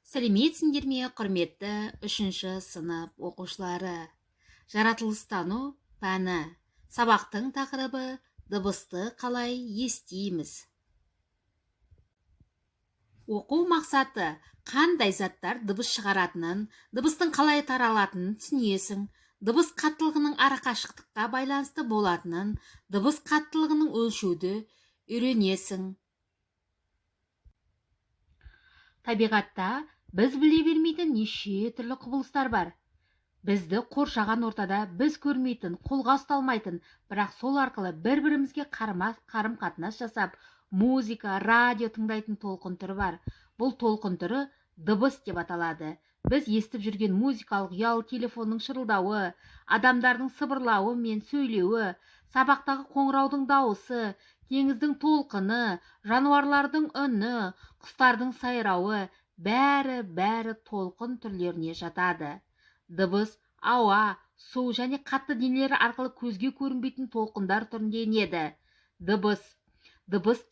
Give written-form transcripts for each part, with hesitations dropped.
Сәлеметсіңдер ме, құрметті 3-ші сынып оқушылары? Жаратылыстану пәні. Сабақтың тақырыбы дыбысты қалай естиміз. Оқу мақсаты қандай заттар дыбыс шығаратынын, дыбыстың қалай таралатынын түсінесің. Дыбыс қаттылығының арақашықтыққа байланысты болатынын, дыбыс қаттылығының өлшеуді үйренесің. Табиғатта біз біле бермейтін неше түрлі құбылыстар бар. Бізді қоршаған ортада біз көрмейтін, қолға ұсталмайтын, бірақ сол арқылы бір-бірімізге қарым-қатынас жасап, музыка, радио тыңдайтын толқын түрі бар. Бұл толқын түрі дыбыс деп аталады. Біз естіп жүрген музыкалық ұялы телефонның шырылдауы, адамдардың сыбырлауы мен сөйлеуі, сабақтағы қоңыраудың дауысы, теңіздің толқыны, жануарлардың үні, құстардың сайрауы, бәрі толқын түрлеріне жатады. Дыбыс, ауа, су және қатты денелер арқылы көзге көрінбейтін толқындар түрінде енеді. Дыбыс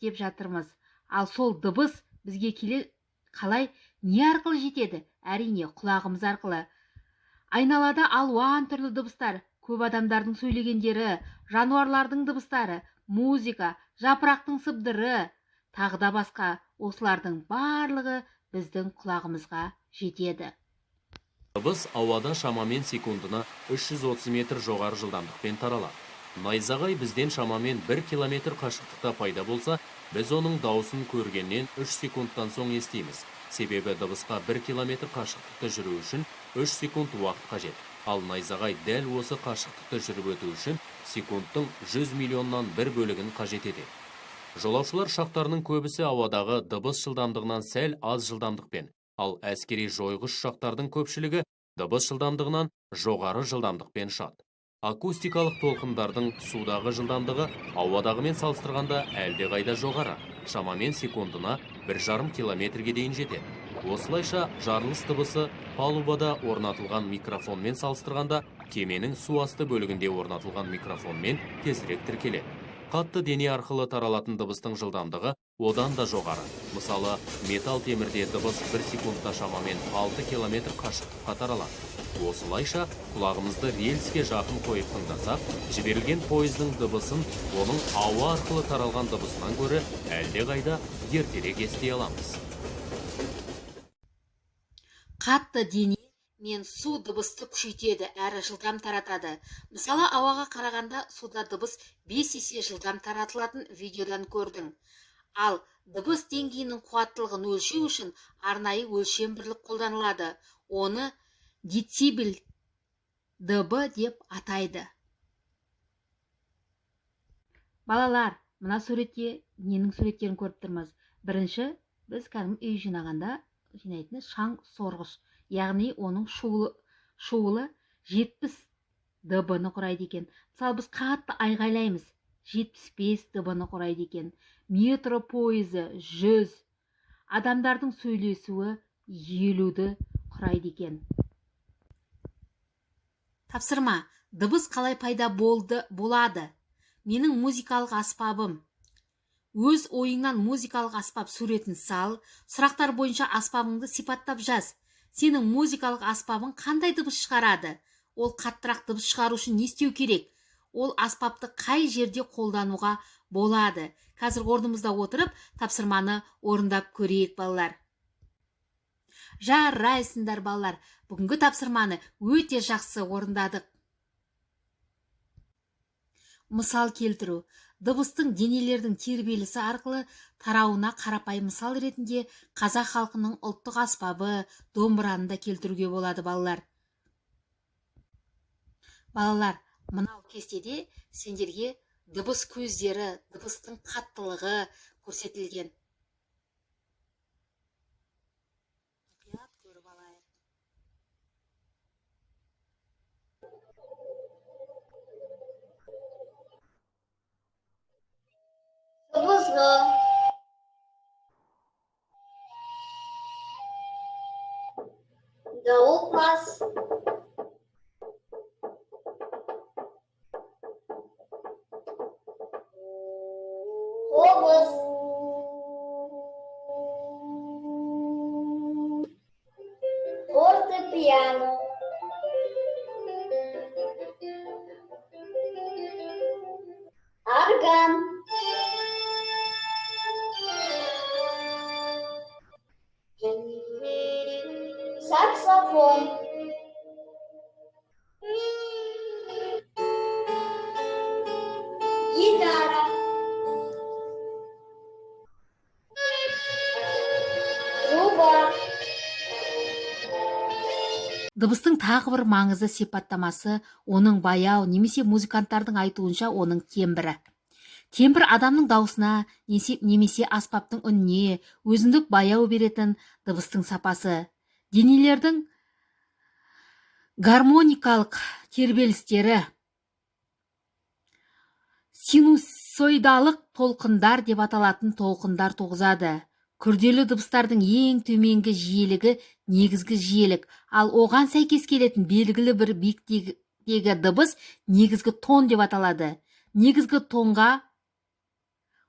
деп жатырмыз. Ал сол дыбыс бізге қалай не арқылы жетеді? Әрине, құлағымыз арқылы. Айналада алуан түрлі дыбыстар, көп адамдардың сөйлегендері, жануарлардың дыбыстары, музыка, жапырақтың сыбдыры, тағы да басқа, осылардың барлығы біздің құлағымызға жетеді. Дыбыс ауада шамамен секундына 330 метр жоғары жылдамдықпен таралады. Найзағай бізден шамамен 1 километр қашықтықта пайда болса, біз оның дауысын көргеннен 3 секундтан соң естиміз. Себебі дыбысқа 1 километр қашықтықты жүру үшін 3 секунд уақыт қажет. Ал найзағай дәл осы қашықтықты жүріп өту үшін секундтың 100 миллионнан 1 бөлігін қажет етеді. Жолаушылар ұшақтарының көбісі ауадағы дыбыс жылдамдығынан сәл аз жылдамдықпен, ал әскери жойғыш ұшақтардың көпшілігі дыбыс жылдамдығынан жоғары жылдамдықпен ұшады. Акустикалық толқындардың судағы жылдамдығы ауадағымен салыстырғанда әлдеқайда жоғары, шамамен секундына 1,5 километрге дейін жетеді. Осылайша жарылыс дыбысы палубада орнатылған микрофонмен салыстырғанда кеменің су асты бөлігінде орнатылған микрофонмен тезірек тіркеледі. Қатты дене арқылы таралатын дыбыстың жылдамдығы одан да жоғары. Мысалы, металл темірде дыбыс 1 секундта шамамен 6 километр қашықтыққа таралады. Осылайша, құлағымызды рельске жақын қойып тыңдасақ, жіберілген пойыздың дыбысын оның ауа арқылы таралған дыбысынан гөрі әлдеқайда ертерек ести аламыз. Қатты дене мен су дыбысты күшейтеді әрі жылдам таратады. Мысалы, ауаға қарағанда суда дыбыс 5 есе жылдам таратылатын видеодан көрдің. Ал дыбыс деңгейінің қуаттылығын өлшеу үшін арнайы өлшем бірлік қолданылады. Оны децибел дб деп атайды. Балалар, мына суретте ненің суреттерін көріп тұрмыз? Бірінші, біз кәдімгі үй жинағанда жинайтын шаң сорғыш, яғни оның шуылы 70 дб-ны құрайды екен. Мысалы, біз қатты айғайлаймыз, 75 дб-ны құрайды екен. Метро пойызы 100, адамдардың сөйлесуі 50-ді құрайды екен. Тапсырма, дыбыс қалай пайда болады? Менің музыкалық аспабым. Өз ойыңнан музыкалық аспап суретін сал, сұрақтар бойынша аспабыңды сипаттап жаз. Сенің музыкалық аспабың қандай дыбыс шығарады? Ол қаттырақ дыбыс шығару үшін не істеу керек? Ол аспапты қай жерде қолдануға болады? Қазір орнымызда отырып, тапсырманы орындап көрейік, балалар. Жарайсыңдар, балалар. Бүгінгі тапсырманы өте жақсы орындадық. Мысал келтіру. Дыбыстың денелердің тербелісі арқылы тарауына қарапайым мысал ретінде қазақ халқының ұлттық аспабы домбыраны да келтіруге болады, балалар. Балалар, мынау кестеде сендерге дыбыс көздері, дыбыстың қаттылығы көрсетілген. Мұқият көріп алайық. Дыбысғы, дауылпаз, қобыз, piano. Organ. Saxophone. Gitara. Труба. Дыбыстың тағы бір маңызды сипаттамасы оның баяу немесе музыканттардың айтуынша оның тембрі. Тембр адамның даусына немесе аспаптың үніне өзіндік баяу беретін дыбыстың сапасы. Денелердің гармоникалық тербелістері синусоидалық толқындар деп аталатын толқындар туғызады. Күрделі дыбыстардың ең төменгі жиілігі негізгі жиілік, ал оған сәйкес келетін белгілі бір биіктегі дыбыс негізгі тон деп аталады. Негізгі тонға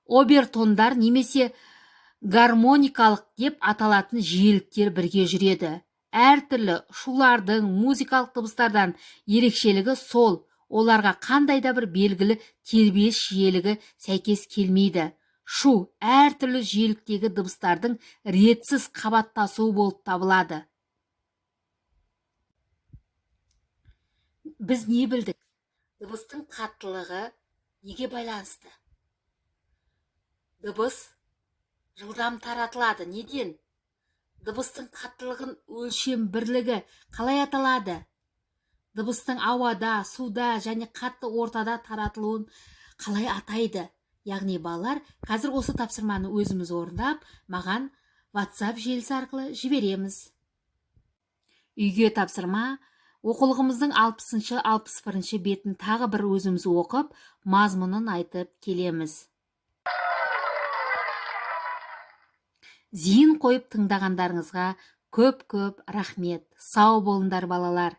обертондар немесе гармоникалық деп аталатын жиіліктер бірге жүреді. Әртүрлі шулардың музыкалық дыбыстардан ерекшелігі сол, оларға қандай да бір белгілі тербеліс жиілігі сәйкес келмейді. Шу әртүрлі жиіліктегі дыбыстардың ретсіз қабаттасуы болып табылады. Біз не білдік? Дыбыстың қаттылығы неге байланысты? Дыбыс жылдам таратылады. Неден? Дыбыстың қаттылығын өлшем бірлігі қалай аталады? Дыбыстың ауада, суда және қатты ортада таратылуын қалай атайды? Яғни балалар, қазір осы тапсырманы өзіміз орындап, маған WhatsApp желісі арқылы жібереміз. Үйге тапсырма, оқулығымыздың 60-61 бетін тағы бір өзіміз оқып, мазмұнын айтып келеміз. Зейін қойып тыңдағандарыңызға көп рахмет. Сау болыңдар балалар.